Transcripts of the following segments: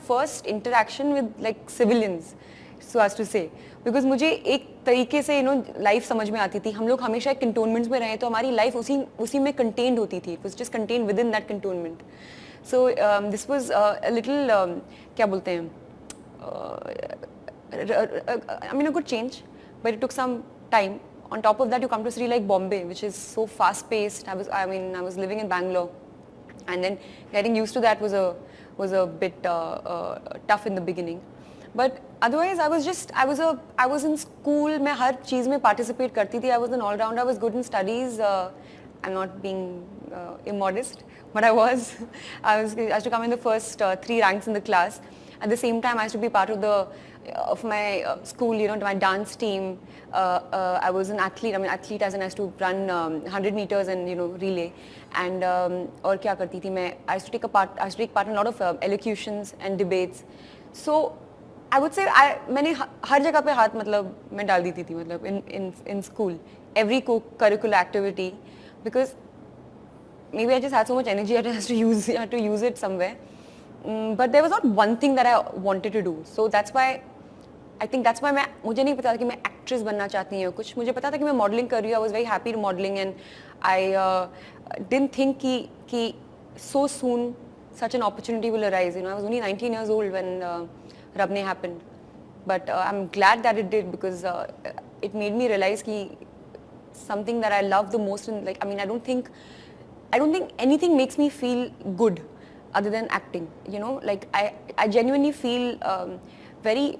first interaction with like civilians, so as to say, because मुझे एक तरीके से लाइफ समझ में आती थी. हम लोग हमेशा कंटोनमेंट्स में रहे तो हमारी लाइफ उसी में कंटेन्ड होती थी. It was just contained within that cantonment. So this was a little क्या बोलते हैं, I mean a good change, but it took some time. On top of that, you come to a city like Bombay, which is so fast-paced. I was living in Bangalore, and then getting used to that was a bit tough in the beginning. But otherwise, I was in school. मैं हर चीज़ में participate करती थी. I was an all-rounder. I was good in studies. I'm not being immodest, but I was. I used to come in the first 3 ranks in the class. At the same time, I used to be part of my school, my dance team. I was an athlete. I mean, athlete as in I used to run 100 meters and relay. And और क्या करती थी मैं? I used to take part in a lot of elocutions and debates. So I would say मैंने हर जगह पे हाथ मैं डाल देती थी in school. Every co-curricular activity, because maybe I just had so much energy I had to use it somewhere. But there was not one thing that I wanted to do. So that's why मुझे नहीं पता था कि मैं actress बनना चाहती हूँ कुछ. मुझे पता था कि मैं मॉडलिंग कर रही हूँ. I was very happy modeling, and I didn't think कि so soon such an opportunity will arise. I was only 19 years old when Rab Ne happened. But I'm glad that it did, because it made me realize कि something that I love the most, and I don't think anything makes me feel good other than acting. I genuinely feel very,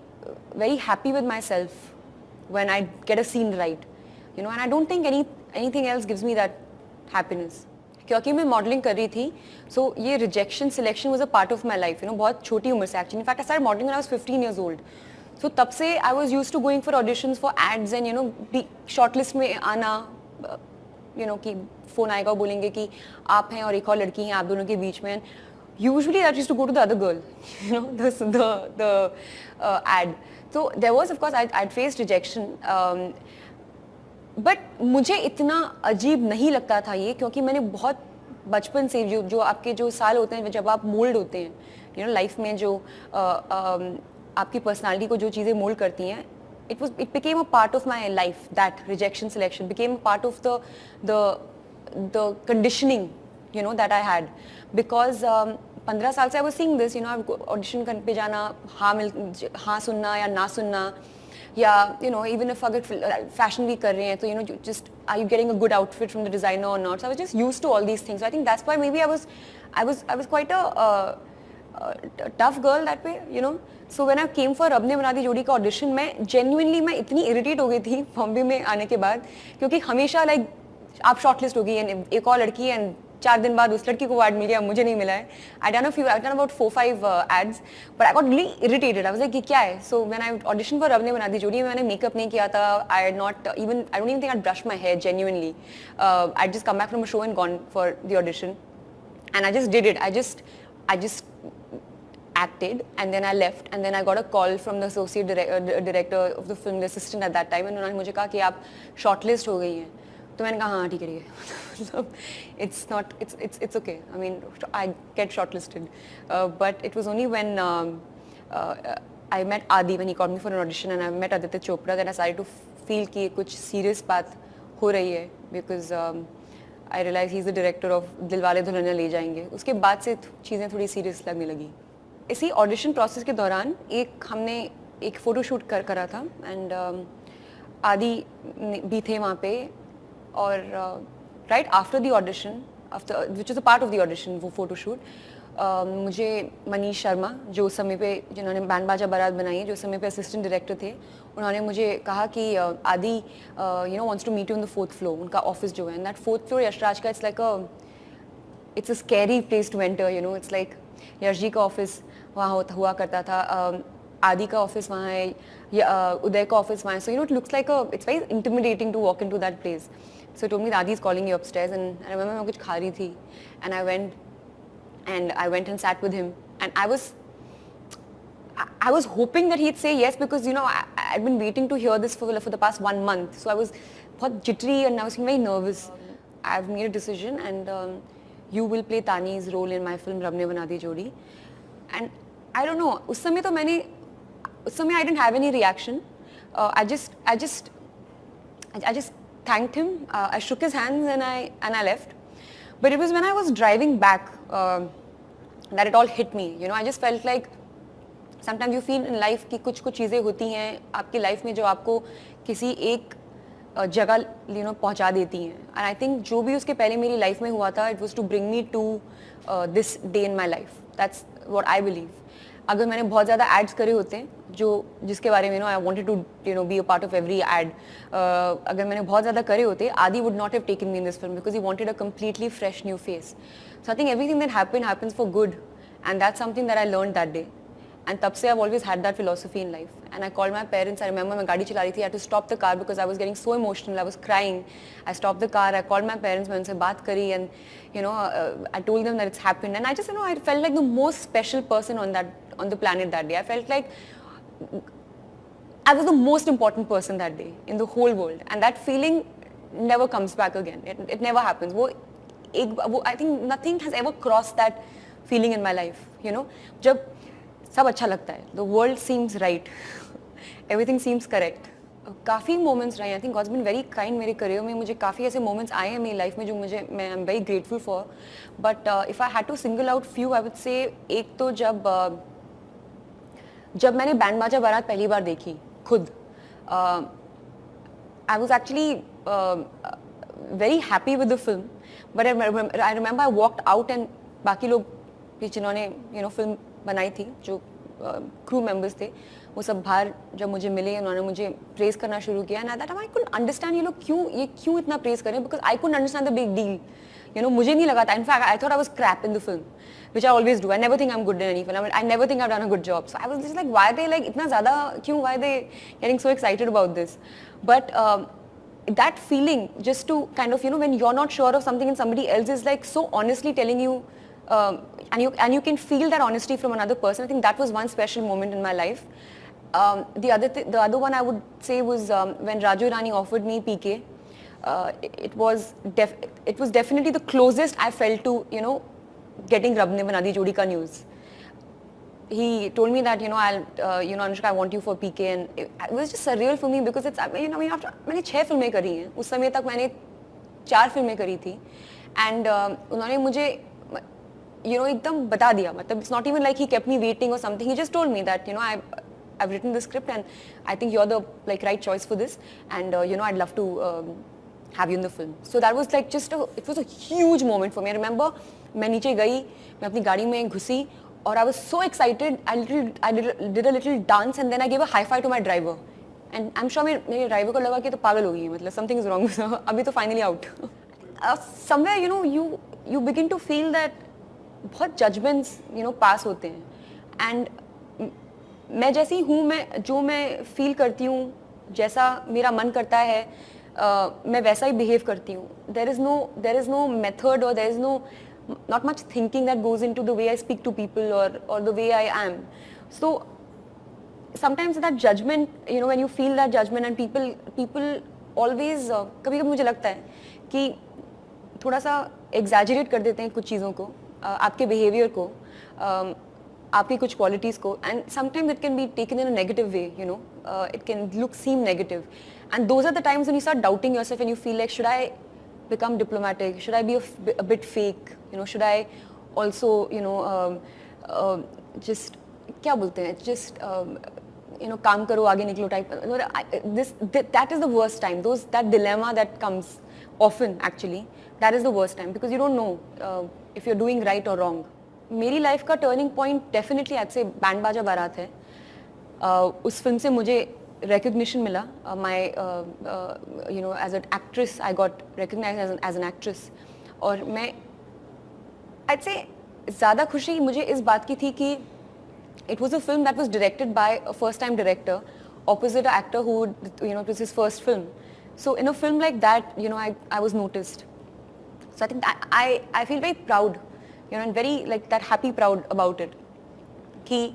very happy with myself when I get a scene right, and I don't think anything else gives me that happiness. क्योंकि मैं modeling कर रही थी, so ये rejection selection was a part of my life. बहुत छोटी उम्र से actually. In fact, I started modeling when I was 15 years old. So तब से I was used to going for auditions for ads and be shortlist में आना, कि phone आएगा और बोलेंगे कि आप हैं और एक और लड़की हैं आप दोनों के बीच में. Usually that used to go to the other girl, the ad. So there was, of course, I'd faced rejection. But मुझे इतना अजीब नहीं लगता था ये, क्योंकि मैंने बहुत बचपन से जो आपके जो साल होते हैं जब आप मोल्ड होते हैं, लाइफ में जो आपकी पर्सनालिटी को जो चीज़ें मोल्ड करती हैं, it became a part of my life. That rejection selection became a part of the conditioning, that I had, because 15 साल से I was seeing this, audition पे जाना, हाँ सुनना या ना सुनना, या even if अगर fashion week कर रहे हैं तो just are you getting a good outfit from the designer or not. So I was just used to all these things. So I think that's why maybe I was quite a tough girl that way. So when I came for रब ने बना दी जोड़ी का audition, मैं genuinely मैं इतनी irritate हो गई थी बॉम्बे में आने के बाद, क्योंकि हमेशा आप shortlist हो गई and एक और लड़की and 4 दिन बाद उस लड़की को award मिल गया, मुझे नहीं मिला है. I've done about 4-5 ads, but I got really irritated. I was like, ये क्या है? So when I auditioned for रब ने बना दी जोड़ी, मैंने makeup नहीं किया था. I don't even think I'd brushed my hair genuinely. I'd just come back from a show and gone for the audition, and I just did it. I just acted, and then I left, and then I got a call from the associate director of the film, the assistant at that time, and उन्होंने मुझे कहा कि आप shortlist हो गई हैं. तो मैंने कहा हाँ ठीक है. It's okay. I mean, I get shortlisted, but it was only when I met Adi, when he called me for an audition, and I met Aditya Chopra, that I started to feel कि कुछ serious बात हो रही है, because I realized he's the director of Dilwale Dulhania ले जाएंगे. उसके बाद से चीज़ें थोड़ी serious लगने लगी. इसी ऑडिशन प्रोसेस के दौरान हमने एक फ़ोटो शूट करा था, एंड आदि भी थे वहाँ पे, और right after the audition, which is a part of the audition, वो फ़ोटो शूट, मुझे मनीष शर्मा, जो उस समय पे जिन्होंने बैंड बाजा बारात बनाई है, जो उस समय पे असिस्टेंट डायरेक्टर थे, उन्होंने मुझे कहा कि Adi wants to meet you on the 4th floor. उनका ऑफिस जो है, and that 4th floor Yash Raj का, it's a scary place to enter. It's like Yash ji का ऑफिस वहाँ हुआ करता था, आदि का ऑफिस वहाँ है, उदय का ऑफिस वहाँ है. So it looks like it's very intimidating to walk into that place. So told me Adi is calling you upstairs, and I remember मैं कुछ खा रही थी, and I went and sat with him, and I was hoping that he'd say yes, because I'd been waiting to hear this for the past 1 month. So I was बहुत jittery, and I was very nervous. I've made a decision, and you will play Tani's role in my film Rab Ne Banadi Jodi. And I don't know. उस समय I didn't have any reaction. I just thanked him. I shook his hands and I left. But it was when I was driving back that it all hit me. You know, I just felt like sometimes you feel in life कि कुछ चीज़ें होती हैं आपकी life में जो आपको किसी एक जगह पहुंचा देती हैं. And I think जो भी उसके पहले मेरी लाइफ में हुआ था, it was to bring me to this day in my life. That's what I believe. अगर मैंने बहुत ज़्यादा एड्स करे होते हैं जिसके बारे में I wanted to be a part of every ad, अगर मैंने बहुत ज़्यादा करे होते, Adi would not have taken me in this film because he wanted a completely fresh new face. So I think everything that happens for good and that's something that I learn that day. And तब से I've always had that philosophy in life. And I called my parents. I remember मैं गाड़ी चला रही थी. I had to stop the car because I was getting so emotional. I was crying. I stopped the car. I called my parents. मैं उनसे बात करी and I told them that it's happened. And I just I felt like the most special person on the planet that day. I felt like I was the most important person that day in the whole world. And that feeling never comes back again. It never happens. I think nothing has ever crossed that feeling in my life. जब सब अच्छा लगता है, the world seems right, everything seems correct. काफ़ी moments रहे हैं. I think God's been very kind मेरे career में. मुझे काफ़ी ऐसे moments आए हैं मेरी life में जो मैं I'm very grateful for. But if I had to single out few, I would say एक तो जब मैंने बैंड बाजा बारात पहली बार देखी खुद, I was actually very happy with the film. But I remember I walked out and बाकी लोग जिन्होंने फिल्म बनाई थी, जो क्रू मेंबर्स थे, वो सब बाहर जब मुझे मिले, उन्होंने मुझे प्रेज करना शुरू किया. And that I couldn't understand ये लोग क्यों इतना प्रेज कर रहे हैं, because I couldn't understand the big deal. मुझे नहीं लगा था. In fact I thought I was crap in the film, which I always do. I never think I am good in any film. I never think I have done a good job. So I was just like why they इतना ज़्यादा क्यों, why they getting so excited about this. But that feeling just to kind of when you're not sure of something and somebody else is like so honestly telling you, and you can feel that honesty from another person. I think that was one special moment in my life. The other one I would say was when Raju Rani offered me PK. It was definitely the closest I felt to getting Rab Ne Banadi Jodi ka news. He told me that I'll Anushka, I want you for PK, and it was just surreal for me because it's after मैंने 6 फिल्में करी हैं. उस समय तक मैंने 4 फिल्में करी थी. And उन्होंने मुझे एकदम बता दिया. मतलब it's not even like he kept me waiting or something. He just told me that I've written the script and I think you're the right choice for this, and I'd love to have you in the film. So that was like it was a huge moment for me. I remember मैं नीचे गई, मैं अपनी गाड़ी में घुसी और I was so excited. I did a little dance and then I gave a high five to my driver. And I'm sure मेरे driver को लगा कि तो पागल हो गई है, मतलब something is wrong with her. अभी तो finally out. Somewhere you begin to feel that बहुत judgments pass होते हैं. And मैं जैसी हूँ, जो मैं feel करती हूँ, जैसा मेरा मन करता है, मैं वैसा ही behave करती हूँ. There is no method or there is not much thinking that goes into the way I speak to people or the way I am. So sometimes that judgment, when you feel that judgment and people always कभी-कभी मुझे लगता है कि थोड़ा सा exaggerate कर देते हैं कुछ चीज़ों को, आपके behavior को, आपकी कुछ qualities को, and sometimes it can be taken in a negative way. It can seem negative, and those are the times when you start doubting yourself and you feel like, should I become diplomatic? Should I be a bit fake? Should I also just क्या बोलते हैं, just काम करो आगे निकलो type. That is the worst time. That dilemma that comes often, actually, that is the worst time because you don't know if you're doing right or wrong. मेरी life का turning point definitely आज से band बाजा बारात है. उस film से मुझे recognition मिला. My as an actress I got recognized as an actress. और मैं I'd say ज़्यादा खुशी मुझे इस बात की थी कि it was a film that was directed by a first time director opposite an actor who it was his first film. So in a film like that, I was noticed. So I think I feel very proud, and very that happy proud about it. कि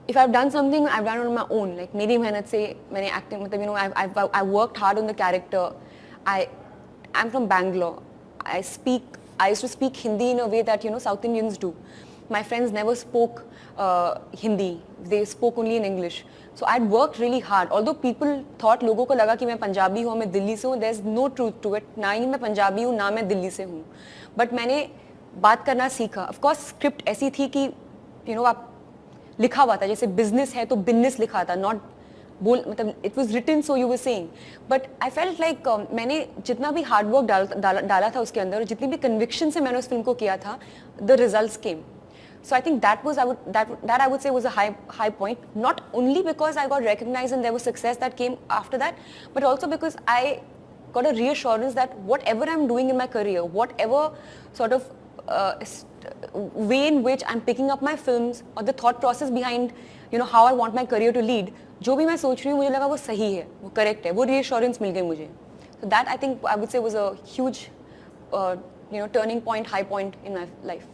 if I've done something, I've done it on my own. Like मेरी मेहनत से मैंने acting, मतलब I worked hard on the character. I'm from Bangalore. I used to speak Hindi in a way that South Indians do. My friends never spoke Hindi. They spoke only in English. So I'd worked really hard. Although people thought, लोगों को लगा कि मैं पंजाबी हूँ, मैं दिल्ली से हूँ. There's no truth to it. ना ही मैं पंजाबी हूँ, ना मैं दिल्ली से हूँ. But मैंने बात करना सीखा. Of course script ऐसी थी कि आप लिखा हुआ था, जैसे बिजनेस है तो बिजनेस लिखा था, नॉट बोल मतलब it was written so you were saying. But I felt like मैंने जितना भी हार्डवर्क डाला था उसके अंदर, जितनी भी कन्विक्शन से मैंने उस फिल्म को किया था, the results came. So I think that I would say was a high point. Not only because I got recognized and there was success that came after that, but also because I got a reassurance that whatever I'm doing in my career, whatever sort of way in which I'm picking up my films or the thought process behind how I want my career to lead, जो भी मैं सोच रही हूँ मुझे लगा वो सही है, वो correct है, वो reassurance मिल गई मुझे. So that I think I would say was a huge turning point, high point in my life.